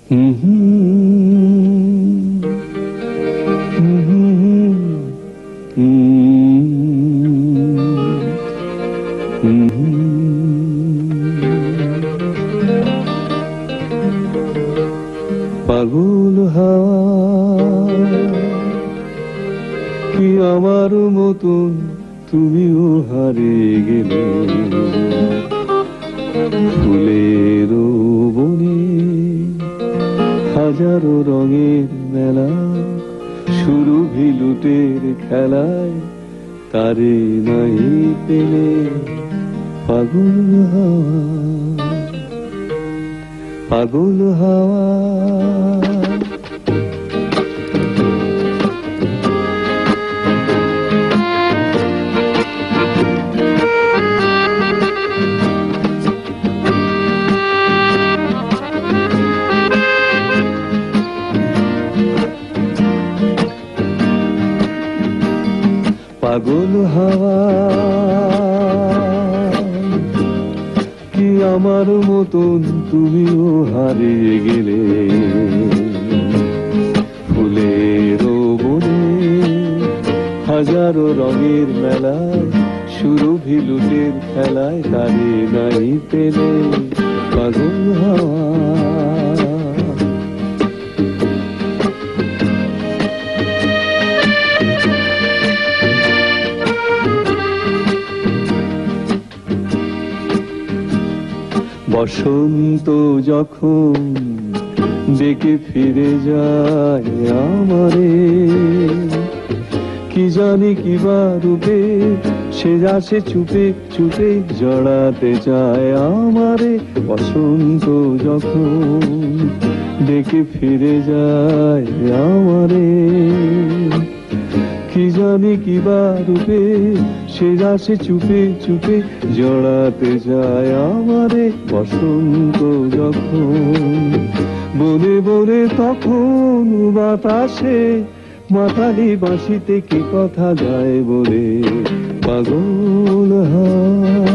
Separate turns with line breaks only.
পাগল হাওয়া কি আমার মতন তুমিও হারিয়ে গেলে ফুলের বনে হাজারো রঙের মেলা সুরভি লুটের খেলায় তারে নাই পেলে পাগল হাওয়া পাগল হাওয়া পাগল হাওয়া কি আমার মতন তুমিও হারিয়ে গেলে ফুলের বনে হাজারো রঙের মেলায় সুরভি লুটের খেলায় তারে নাই পেলে পাগল হাওয়া বসন্ত যখন ডেকে ফিরে যায় আমারে কি জানি কিবা রূপে সে আসে চুপে চুপে জড়াতে চায় আমারে বসন্ত যখন ডেকে ফিরে যায় আমারে কি জানি কিবা রূপে সে আসে চুপে চুপে জড়াতে যায় আমারে বসন্ত যখন বলে বলে তখন বাতাসে মাতালি বাঁশিতে কি কথা যায় বলে পাগল হাওয়া